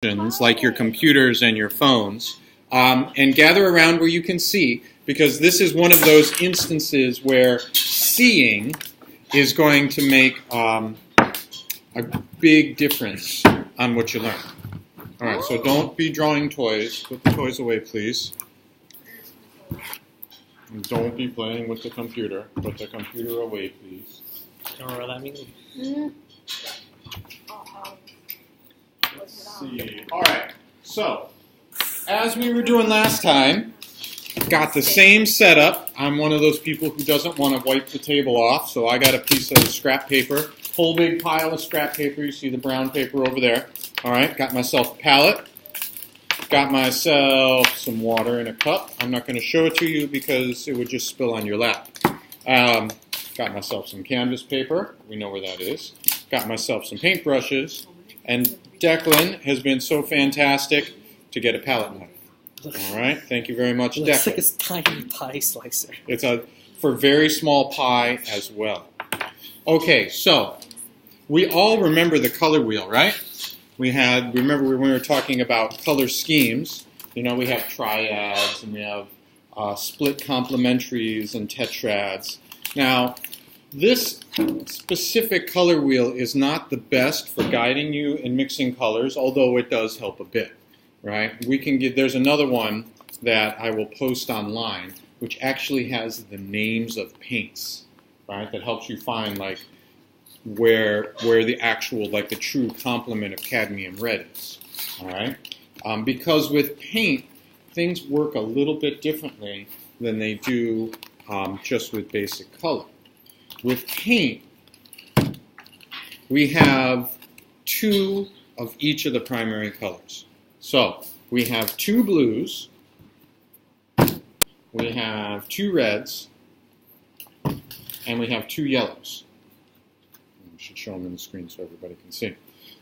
like your computers and your phones, and gather around where you can see, because this is one of those instances where seeing is going to make a big difference on what you learn. All right, so don't be drawing toys. Put the toys away, please. And don't be playing with the computer. Put the computer away, please. Don't know what that means. Let's see. All right, so as we were doing last time, got the same setup. I'm one of those people who doesn't want to wipe the table off, so I got a piece of scrap paper, whole big pile of scrap paper. You see the brown paper over there. All right, got myself a palette. Got myself some water in a cup. I'm not going to show it to you because it would just spill on your lap. Got myself some canvas paper. We know where that is. Got myself some paintbrushes. And Declan has been so fantastic to get a palette knife. All right, thank you very much, Declan. It looks like a tiny pie slicer. It's for very small pie as well. Okay, so we all remember the color wheel, right? Remember when we were talking about color schemes, you know, we have triads and we have split complementaries and tetrads. Now, this specific color wheel is not the best for guiding you in mixing colors, although it does help a bit, right? There's another one that I will post online, which actually has the names of paints, right? That helps you find like where the actual, like the true complement of cadmium red is, all right? Because with paint, things work a little bit differently than they do just with basic color. With paint, we have two of each of the primary colors. So we have two blues, we have two reds, and we have two yellows. I should show them on the screen so everybody can see.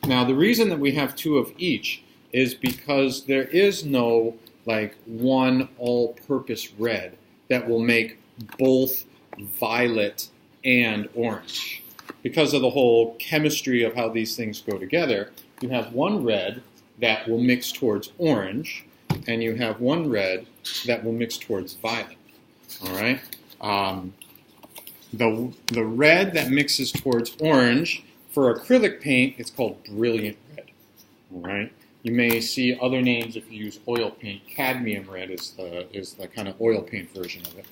Now, the reason that we have two of each is because there is no like one all-purpose red that will make both violet and orange. Because of the whole chemistry of how these things go together, you have one red that will mix towards orange, and you have one red that will mix towards violet. All right? The red that mixes towards orange, for acrylic paint, it's called brilliant red. All right? You may see other names if you use oil paint. Cadmium red is the kind of oil paint version of it.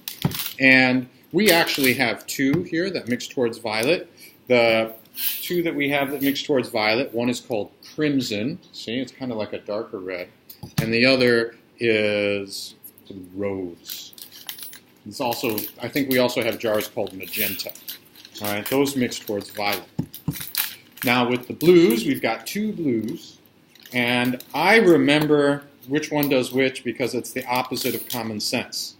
And we actually have two here that mix towards violet. The two that we have that mix towards violet, one is called crimson. See, it's kind of like a darker red. And the other is rose. It's also, I think we also have jars called magenta. All right, those mix towards violet. Now with the blues, we've got two blues. And I remember which one does which because it's the opposite of common sense.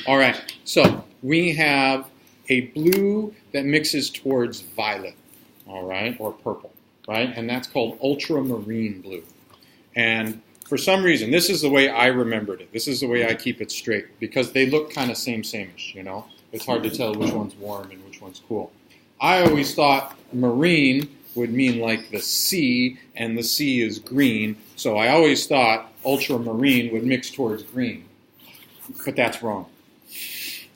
All right, so we have a blue that mixes towards violet, all right, or purple, right? And that's called ultramarine blue. And for some reason, this is the way I remembered it. This is the way I keep it straight because they look kind of same-ish, you know? It's hard to tell which one's warm and which one's cool. I always thought marine would mean like the sea, and the sea is green, so I always thought ultramarine would mix towards green. But that's wrong.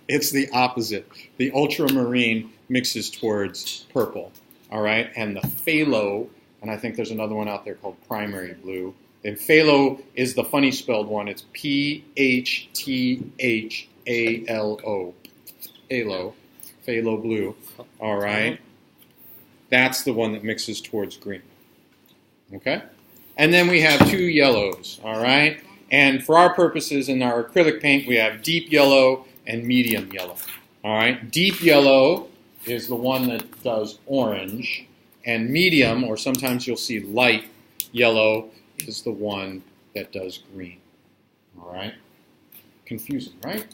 It's the opposite. The ultramarine mixes towards purple, all right? And the phthalo, and I think there's another one out there called primary blue. And phthalo is the funny spelled one. It's P-H-T-H-A-L-O. Phthalo blue, all right? That's the one that mixes towards green, okay? And then we have two yellows, all right? And for our purposes in our acrylic paint, we have deep yellow and medium yellow, all right? Deep yellow is the one that does orange, and medium, or sometimes you'll see light yellow, is the one that does green, all right? Confusing, right?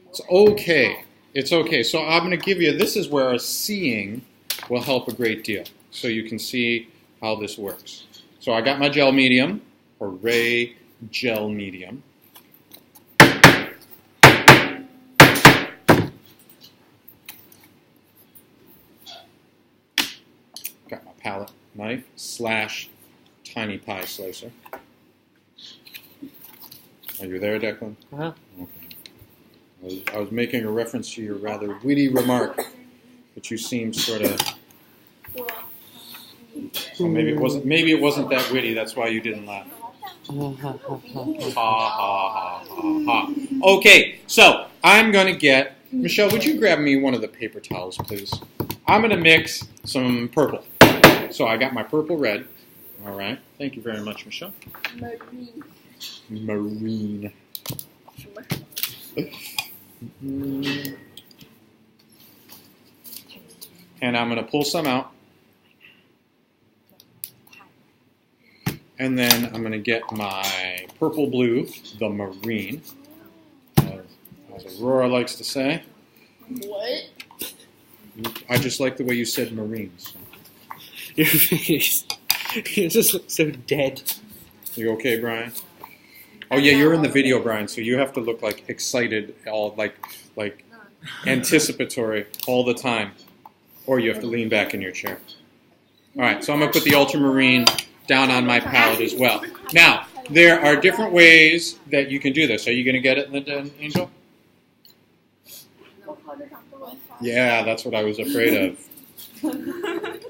It's okay. It's okay. So I'm going to give you, this is where seeing will help a great deal, so you can see how this works. So I got my gel medium, or Ray gel medium. Got my palette knife / tiny pie slicer. Are you there, Declan? Uh-huh. Okay. I was making a reference to your rather witty remark, but you seemed sort of. Well, maybe it wasn't. Maybe it wasn't that witty. That's why you didn't laugh. Ha ha ha ha ha. Okay, so I'm going to get Michelle. Would you grab me one of the paper towels, please? I'm going to mix some purple. So I got my purple red. All right. Thank you very much, Michelle. Marine. And I'm going to pull some out. And then I'm going to get my purple blue, the marine, as Aurora likes to say. What? I just like the way you said marine. So. Your face. You just look so dead. You okay, Brian? Oh yeah, you're in the video, Brian, so you have to look like excited, all like anticipatory all the time. Or you have to lean back in your chair. All right, so I'm going to put the ultramarine down on my palette as well. Now, there are different ways that you can do this. Are you going to get it, Linda and Angel? Yeah, that's what I was afraid of.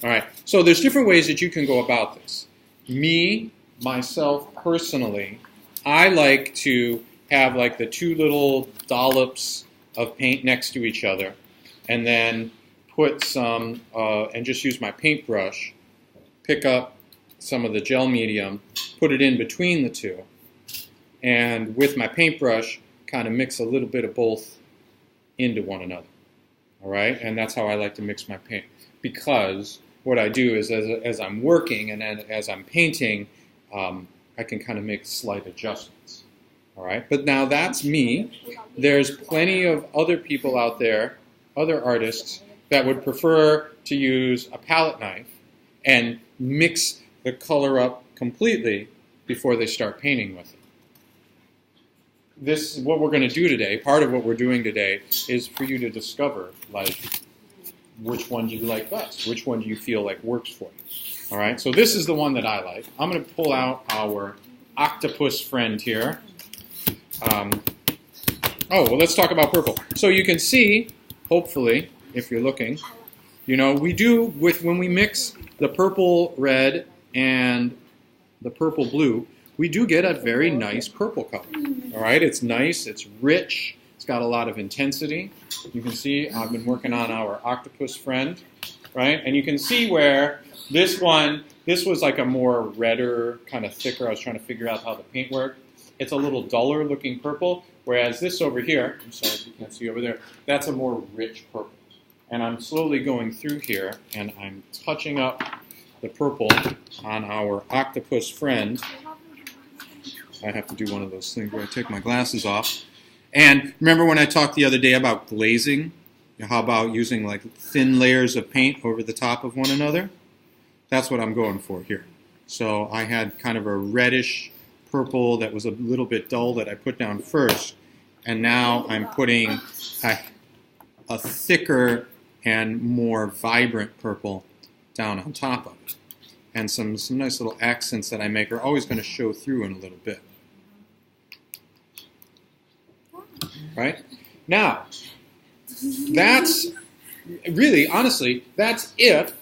All right, so there's different ways that you can go about this. Me, myself, personally, I like to have like the two little dollops of paint next to each other and then put some, and just use my paintbrush, pick up some of the gel medium, put it in between the two, and with my paintbrush, kind of mix a little bit of both into one another. All right, and that's how I like to mix my paint. Because what I do is, as I'm working and as I'm painting, I can kind of make slight adjustments. All right, but now that's me. There's plenty of other people out there, other artists, that would prefer to use a palette knife and mix the color up completely before they start painting with it. This is what we're going to do today. Part of what we're doing today is for you to discover, like, which one do you like best? Which one do you feel like works for you? All right, so this is the one that I like. I'm going to pull out our octopus friend here. Well, let's talk about purple. So you can see, hopefully, if you're looking, you know, we do, when we mix the purple red and the purple blue, we do get a very nice purple color. All right, it's nice, it's rich, it's got a lot of intensity. You can see I've been working on our octopus friend, right? And you can see where this was like a more redder, kind of thicker. I was trying to figure out how the paint worked. It's a little duller looking purple, whereas this over here, I'm sorry if you can't see over there, that's a more rich purple. And I'm slowly going through here, and I'm touching up the purple on our octopus friend. I have to do one of those things where I take my glasses off. And remember when I talked the other day about glazing? How about using like thin layers of paint over the top of one another? That's what I'm going for here. So I had kind of a reddish purple that was a little bit dull that I put down first. And now I'm putting a thicker and more vibrant purple down on top of it. And some nice little accents that I make are always going to show through in a little bit. Right? Now, that's really, honestly, that's if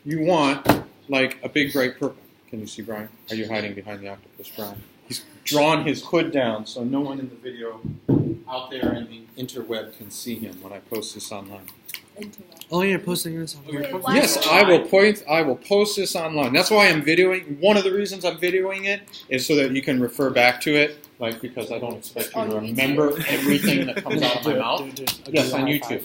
you want like a big bright purple. Can you see Brian? Are you hiding behind the octopus, Brian? He's drawn his hood down so no one in the video out there in the interweb can see him when I post this online. Oh, you're posting this online? Yes, I will post this online. That's why I'm videoing. One of the reasons I'm videoing it is so that you can refer back to it, like because I don't expect you to remember everything that comes out of my mouth. Yes, on YouTube.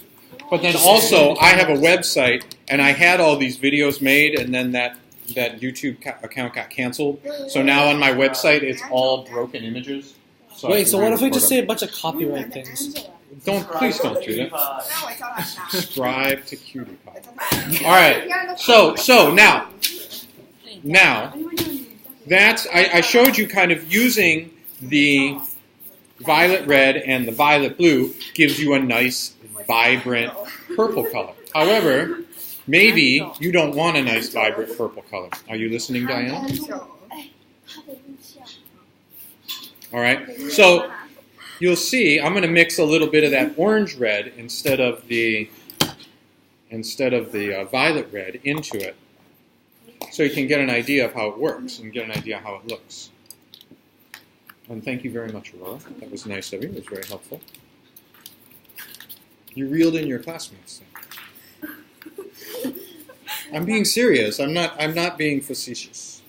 But then also, I have a website, and I had all these videos made, and then that YouTube account got canceled. So now on my website, it's all broken images. Wait, so what if we just say a bunch of copyright things? Please don't do that. Subscribe to Cutie Pie. All right. So now that's I showed you kind of using the violet red and the violet blue gives you a nice vibrant purple color. However, maybe you don't want a nice vibrant purple color. Are you listening, Diana? All right. So you'll see I'm going to mix a little bit of that orange red instead of the violet red into it, so you can get an idea of how it works and get an idea how it looks. And thank you very much, Aurora. That was nice of you. It was very helpful. You reeled in your classmates. I'm being serious. I'm not being facetious.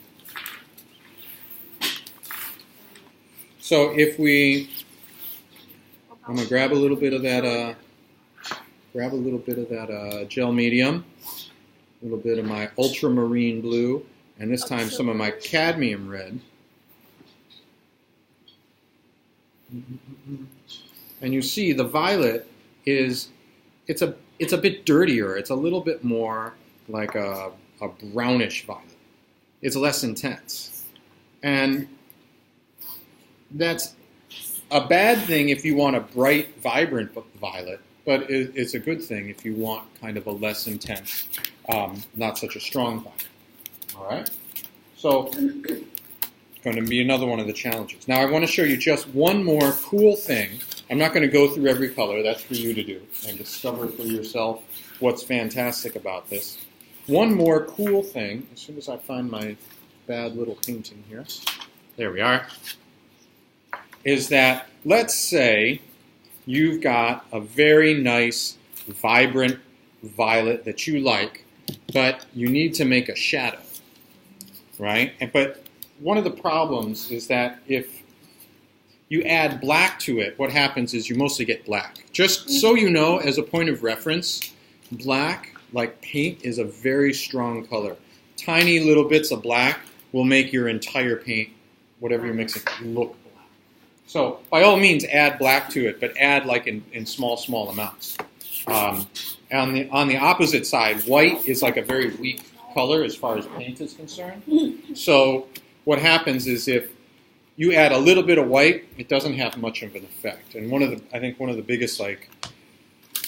So I'm gonna grab a little bit of that gel medium, a little bit of my ultramarine blue, and this time some of my cadmium red. And you see the violet it's a bit dirtier. It's a little bit more like a brownish violet. It's less intense. And that's a bad thing if you want a bright, vibrant violet, but it's a good thing if you want kind of a less intense, not such a strong violet. All right? So it's going to be another one of the challenges. Now I want to show you just one more cool thing. I'm not going to go through every color. That's for you to do and discover for yourself what's fantastic about this. One more cool thing, as soon as I find my bad little painting here, there we are, is that let's say you've got a very nice, vibrant violet that you like, but you need to make a shadow, right? But one of the problems is that if you add black to it, what happens is you mostly get black. Just so you know, as a point of reference, black, like paint, is a very strong color. Tiny little bits of black will make your entire paint, whatever you're mixing, look black. So by all means, add black to it, but add like in small amounts. On the opposite side, white is like a very weak color as far as paint is concerned. So what happens is if you add a little bit of white, it doesn't have much of an effect. And I think one of the biggest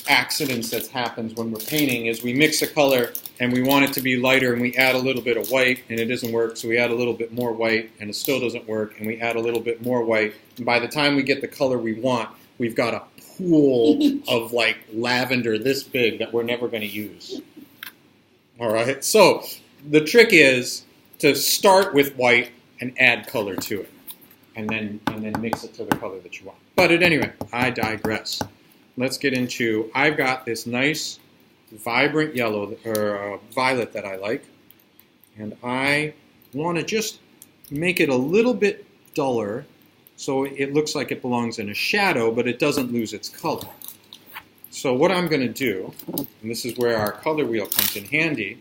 accidents that happens when we're painting is we mix a color and we want it to be lighter and we add a little bit of white and it doesn't work, so we add a little bit more white and it still doesn't work, and we add a little bit more white, and by the time we get the color we want, we've got a pool of like lavender this big that we're never going to use. All right, so the trick is to start with white and add color to it, and then mix it to the color that you want. But at any rate, I digress. Let's get into, I've got this nice vibrant yellow or violet that I like, and I want to just make it a little bit duller so it looks like it belongs in a shadow, but it doesn't lose its color. So what I'm going to do, and this is where our color wheel comes in handy,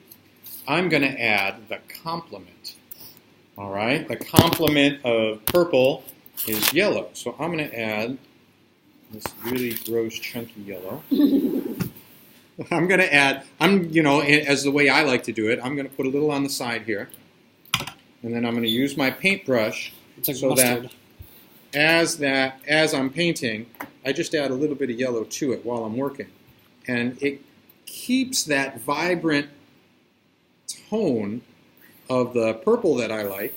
I'm going to add the complement. All right, the complement of purple is yellow, so I'm going to add this really gross chunky yellow. I'm going to add, as the way I like to do it, I'm going to put a little on the side here, and then I'm going to use my paintbrush so mustard. that as I'm painting, I just add a little bit of yellow to it while I'm working, and it keeps that vibrant tone of the purple that I like,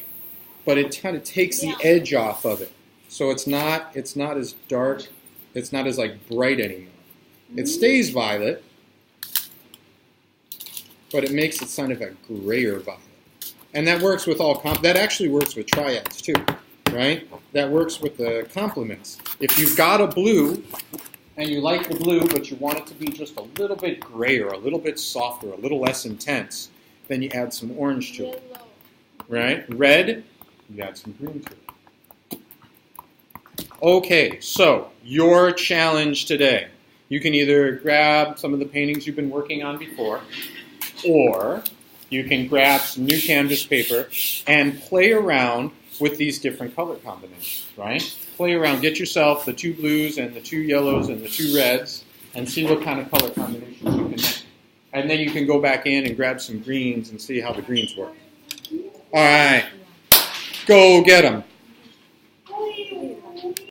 but it kind of takes the edge off of it, so it's not as dark, it's not as like bright anymore. It stays violet, but it makes it kind of a grayer violet, and that works with all that actually works with triads too, right? That works with the complements. If you've got a blue and you like the blue, but you want it to be just a little bit grayer, a little bit softer, a little less intense, then you add some orange to it, right? Red, you add some green to it. Okay, so your challenge today. You can either grab some of the paintings you've been working on before, or you can grab some new canvas paper and play around with these different color combinations, right? Play around, get yourself the 2 blues and the 2 yellows and the 2 reds, and see what kind of color combinations you can make. And then you can go back in and grab some greens and see how the greens work. All right, go get them.